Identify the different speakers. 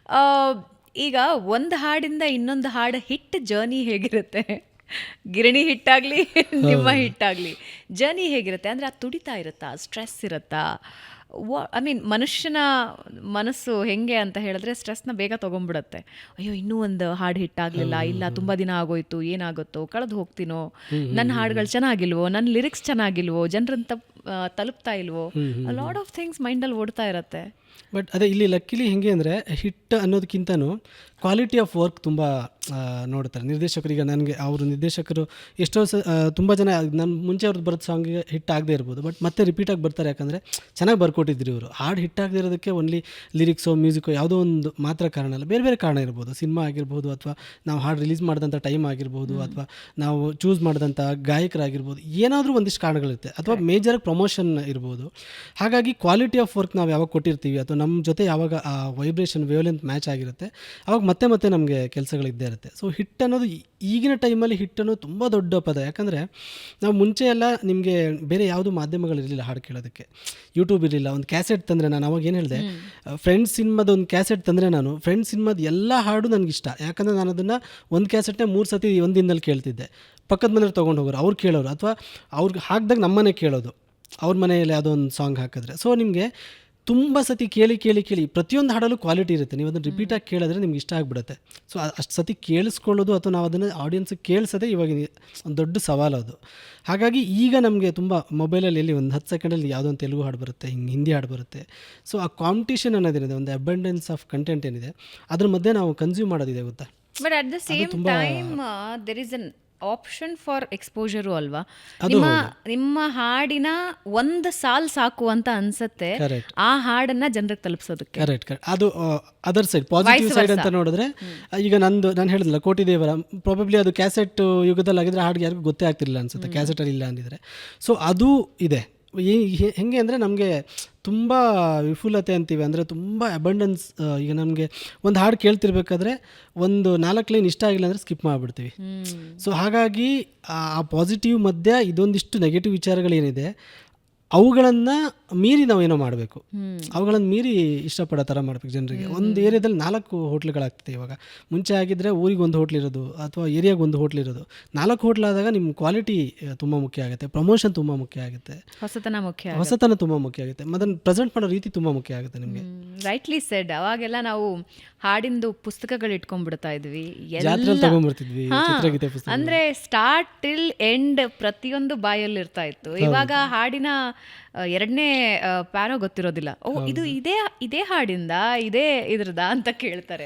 Speaker 1: ಆ, ಈಗ ಒಂದು ಹಾಡಿಂದ ಇನ್ನೊಂದು ಹಾಡು ಹಿಟ್ ಜರ್ನಿ ಹೇಗಿರುತ್ತೆ? ಗಿರಣಿ ಹಿಟ್ಟಾಗ್ಲಿ ನಿಮ್ಮ ಹಿಟ್ಟಾಗ್ಲಿ ಜರ್ನಿ ಹೇಗಿರುತ್ತೆ? ಅಂದರೆ ಅದು ತುಡಿತಾ ಇರುತ್ತಾ, ಸ್ಟ್ರೆಸ್ ಇರುತ್ತಾ? ಐ ಮೀನ್ ಮನುಷ್ಯನ ಮನಸ್ಸು ಹೆಂಗೆ ಅಂತ ಹೇಳಿದ್ರೆ ಸ್ಟ್ರೆಸ್ನ ಬೇಗ ತೊಗೊಂಡ್ಬಿಡುತ್ತೆ. ಅಯ್ಯೋ ಇನ್ನೂ ಒಂದು ಹಾಡು ಹಿಟ್ಟಾಗಲಿಲ್ಲ, ಇಲ್ಲ ತುಂಬ ದಿನ ಆಗೋಯ್ತು, ಏನಾಗುತ್ತೋ, ಕಳೆದು ಹೋಗ್ತೀನೋ, ನನ್ನ ಹಾಡುಗಳು ಚೆನ್ನಾಗಿಲ್ವೋ, ನನ್ನ ಲಿರಿಕ್ಸ್ ಚೆನ್ನಾಗಿಲ್ವೋ, ಜನರನ್ನ ತಲುಪ್ತಾ ಇಲ್ವೋ, ಲಾಟ್ ಆಫ್ ಥಿಂಗ್ಸ್ ಮೈಂಡಲ್ಲಿ ಓಡ್ತಾ ಇರುತ್ತೆ.
Speaker 2: ಬಟ್ ಅದೇ ಇಲ್ಲಿ ಲಕ್ಕಿಲಿ ಹೆಂಗೆ ಅಂದರೆ ಹಿಟ್ ಅನ್ನೋದಕ್ಕಿಂತನೂ ಕ್ವಾಲಿಟಿ ಆಫ್ ವರ್ಕ್ ತುಂಬ ನೋಡ್ತಾರೆ ನಿರ್ದೇಶಕರು. ಈಗ ನನಗೆ ಅವರು ನಿರ್ದೇಶಕರು ಎಷ್ಟೋ ತುಂಬ ಜನ ನಾನು ಮುಂಚೆ ಅವ್ರದ್ದು ಬರೋದು ಸಾಂಗಿಗೆ ಹಿಟ್ ಆಗದೆ ಇರ್ಬೋದು, ಬಟ್ ಮತ್ತೆ ರಿಪೀಟಾಗಿ ಬರ್ತಾರೆ. ಯಾಕಂದರೆ ಚೆನ್ನಾಗಿ ಬರ್ಕೊಟ್ಟಿದ್ರು ಇವರು. ಹಾಡು ಹಿಟ್ ಆಗದೆ ಇರೋದಕ್ಕೆ ಓನ್ಲಿ ಲಿರಿಕ್ಸೋ ಮ್ಯೂಸಿಕ್ಕೋ ಯಾವುದೋ ಒಂದು ಮಾತ್ರ ಕಾರಣ ಅಲ್ಲ, ಬೇರೆ ಬೇರೆ ಕಾರಣ ಇರ್ಬೋದು. ಸಿನಿಮಾ ಆಗಿರ್ಬೋದು, ಅಥವಾ ನಾವು ಹಾಡು ರಿಲೀಸ್ ಮಾಡಿದಂಥ ಟೈಮ್ ಆಗಿರ್ಬೋದು, ಅಥವಾ ನಾವು ಚೂಸ್ ಮಾಡಿದಂಥ ಗಾಯಕರಾಗಿರ್ಬೋದು, ಏನಾದರೂ ಒಂದಿಷ್ಟು ಕಾರಣಗಳಿರುತ್ತೆ, ಅಥವಾ ಮೇಜರಾಗಿ ಪ್ರಮೋಷನ್ ಇರ್ಬೋದು. ಹಾಗಾಗಿ ಕ್ವಾಲಿಟಿ ಆಫ್ ವರ್ಕ್ ನಾವು ಯಾವಾಗ ಕೊಟ್ಟಿರ್ತೀವಿ, ಅಥವಾ ನಮ್ಮ ಜೊತೆ ಯಾವಾಗ ಆ ವೈಬ್ರೇಷನ್ ವೇವ್ಲೆಂತ್ ಮ್ಯಾಚ್ ಆಗಿರುತ್ತೆ, ಅವಾಗ ಮತ್ತೆ ಮತ್ತೆ ನಮಗೆ ಕೆಲಸಗಳಿದ್ದೇ ಇರುತ್ತೆ. ಸೊ ಹಿಟ್ ಅನ್ನೋದು ಈಗಿನ ಟೈಮಲ್ಲಿ ಹಿಟ್ ಅನ್ನೋದು ತುಂಬ ದೊಡ್ಡ ಪದ. ಯಾಕಂದರೆ ನಾವು ಮುಂಚೆ ಎಲ್ಲ ನಿಮಗೆ ಬೇರೆ ಯಾವುದು ಮಾಧ್ಯಮಗಳಿರಲಿಲ್ಲ ಹಾಡು ಕೇಳೋದಕ್ಕೆ. ಯೂಟ್ಯೂಬ್ ಇರಲಿಲ್ಲ. ಒಂದು ಕ್ಯಾಸೆಟ್ ತಂದರೆ, ನಾನು ಅವಾಗ ಏನು ಹೇಳಿದೆ, ಫ್ರೆಂಡ್ಸ್ ಸಿನಿಮಾದ ಒಂದು ಕ್ಯಾಸೆಟ್ ತಂದರೆ ನಾನು ಫ್ರೆಂಡ್ಸ್ ಸಿನಿಮಾದ ಎಲ್ಲ ಹಾಡು ನನಗಿಷ್ಟ. ಯಾಕಂದರೆ ನಾನು ಅದನ್ನು ಒಂದು ಕ್ಯಾಸೆಟ್ನೇ 3 ಸತಿ ಒಂದು ದಿನದಲ್ಲಿ ಕೇಳ್ತಿದ್ದೆ. ಪಕ್ಕದ ಮನೆಯವ್ರು ತೊಗೊಂಡು ಹೋಗೋರು, ಅವ್ರು ಕೇಳೋರು, ಅಥವಾ ಅವ್ರಿಗೆ ಹಾಕಿದಾಗ ನಮ್ಮನೆ ಕೇಳೋದು, ಅವ್ರ ಮನೆಯಲ್ಲಿ ಯಾವುದೋ ಒಂದು ಸಾಂಗ್ ಹಾಕಿದ್ರೆ. ಸೊ ನಿಮಗೆ ತುಂಬ ಸತಿ ಕೇಳಿ ಕೇಳಿ ಕೇಳಿ ಪ್ರತಿಯೊಂದು ಹಾಡಲ್ಲೂ ಕ್ವಾಲಿಟಿ ಇರುತ್ತೆ. ನೀವು ಅದನ್ನು ರಿಪೀಟಾಗಿ ಕೇಳಿದ್ರೆ ನಿಮ್ಗೆ ಇಷ್ಟ ಆಗಿಬಿಡುತ್ತೆ. ಸೊ ಅಷ್ಟು ಸತಿ ಕೇಳಿಸ್ಕೊಳ್ಳೋದು, ಅಥವಾ ನಾವು ಅದನ್ನು ಆಡಿಯನ್ಸಿಗೆ ಕೇಳಿಸೋದೇ ಇವಾಗ ಒಂದು ದೊಡ್ಡ ಸವಾಲು ಅದು. ಹಾಗಾಗಿ ಈಗ ನಮಗೆ ತುಂಬ ಮೊಬೈಲಲ್ಲಿ ಎಲ್ಲಿ ಒಂದು 10 ಸೆಕೆಂಡಲ್ಲಿ ಯಾವುದೋ ಒಂದು ತೆಲುಗು ಹಾಡು ಬರುತ್ತೆ, ಹಿಂದಿ ಹಾಡು ಬರುತ್ತೆ. ಸೊ ಆ ಕಾಂಪಿಟೇಷನ್ ಅನ್ನೋದೇನಿದೆ, ಒಂದು ಅಬಂಡೆನ್ಸ್ ಆಫ್ ಕಂಟೆಂಟ್ ಏನಿದೆ, ಅದ್ರ ಮಧ್ಯೆ ನಾವು ಕನ್ಸ್ಯೂಮ್ ಮಾಡೋದಿದೆ ಗೊತ್ತಾ.
Speaker 1: But at the same time there is an option for exposure ಅಲ್ವಾ? ನಿಮ್ಮ ಹಾಡಿನ ಒಂದು ಸಾಲ್ ಸಾಕು ಅಂತ ಅನ್ಸುತ್ತೆ ಆ ಹಾಡನ್ನ ಜನರಿಗೆ ತಲುಪಿಸೋದಕ್ಕೆ.
Speaker 2: ಕರೆಕ್ಟ್. ಅದು ಅದರ್ ಸೈಡ್, ಪಾಸಿಟಿವ್ ಸೈಡ್ ಅಂತ ನೋಡಿದ್ರೆ, ಈಗ ನಾನು ಹೇಳಿದ್ನಲ್ಲ ಕೋಟಿದೇವರ, ಪ್ರಾಬಬ್ಲಿ ಅದು ಕ್ಯಾಸೆಟ್ ಯುಗದಲ್ಲಿ ಆಗಿದ್ರೆ ಹಾಡಿಗೆ ಯಾರಿಗೂ ಗೊತ್ತೇ ಆಗ್ತಿರಲಿಲ್ಲ ಅನ್ಸುತ್ತೆ, ಕ್ಯಾಸೆಟಲ್ಲಿ ಇಲ್ಲ ಅಂದಿದ್ರೆ. ಸೊ ಅದು ಇದೆ. ಹೆಂಗೆ ಅಂದರೆ ನಮಗೆ ತುಂಬ ವಿಫುಲತೆ ಅಂತೀವಿ, ಅಂದರೆ ತುಂಬ ಅಬಂಡೆನ್ಸ್. ಈಗ ನಮಗೆ ಒಂದು ಹಾಡು ಕೇಳ್ತಿರ್ಬೇಕಾದ್ರೆ ಒಂದು 4 ಲೈನ್ ಇಷ್ಟ ಆಗಿಲ್ಲ ಅಂದರೆ ಸ್ಕಿಪ್ ಮಾಡಿಬಿಡ್ತೀವಿ. ಸೊ ಹಾಗಾಗಿ ಆ ಪಾಸಿಟಿವ್ ಮಧ್ಯೆ ಇದೊಂದಿಷ್ಟು ನೆಗೆಟಿವ್ ವಿಚಾರಗಳೇನಿದೆ, ಅವುಗಳನ್ನು ಮೀರಿ ನಾವೇನೋ ಮಾಡಬೇಕು. ಅವುಗಳನ್ನು ಮೀರಿ ಇಷ್ಟಪಡೋ ಥರ ಮಾಡಬೇಕು ಜನರಿಗೆ. ಒಂದು ಏರಿಯಾದಲ್ಲಿ 4 ಹೋಟ್ಲುಗಳಾಗ್ತದೆ ಇವಾಗ. ಮುಂಚೆ ಆಗಿದ್ದರೆ ಊರಿಗೆ ಒಂದು ಹೋಟ್ಲ್ ಇರೋದು, ಅಥವಾ ಏರಿಯಾಗೆ ಒಂದು ಹೋಟ್ಲ್ ಇರೋದು. 4 ಹೋಟ್ಲಾದಾಗ ನಿಮ್ಮ ಕ್ವಾಲಿಟಿ ತುಂಬ ಮುಖ್ಯ ಆಗುತ್ತೆ, ಪ್ರಮೋಷನ್ ತುಂಬ ಮುಖ್ಯ ಆಗುತ್ತೆ, ಹೊಸತನ ತುಂಬ ಮುಖ್ಯ ಆಗುತ್ತೆ, ಅದನ್ನು ಪ್ರೆಸೆಂಟ್ ಮಾಡೋ ರೀತಿ ತುಂಬ ಮುಖ್ಯ ಆಗುತ್ತೆ ನಿಮಗೆ.
Speaker 1: Rightly shed. ಅವಾಗೆಲ್ಲ ನಾವು ಹಾಡಿಂದು ಪುಸ್ತಕಗಳು ಇಟ್ಕೊಂಡ್ಬಿಡ್ತಾ ಇದ್ವಿ,
Speaker 2: ತಗೊಂಡ್ಬರ್ತಿದ್ವಿ ಚಿತ್ರಗೀತೆ ಪುಸ್ತಕ.
Speaker 1: ಅಂದ್ರೆ ಸ್ಟಾರ್ಟ್ ಟಿಲ್ ಎಂಡ್ ಪ್ರತಿಯೊಂದು ಬಾಯಲ್ಲಿ ಇರ್ತಾ ಇತ್ತು. ಇವಾಗ ಹಾಡಿನ 2ನೇ ಪ್ಯಾರೋ ಗೊತ್ತಿರೋದಿಲ್ಲ. ಓ ಇದು ಇದೇ ಹಾಡಿಂದ ಇದೇ ಇದ್ರದ ಅಂತ ಕೇಳ್ತಾರೆ.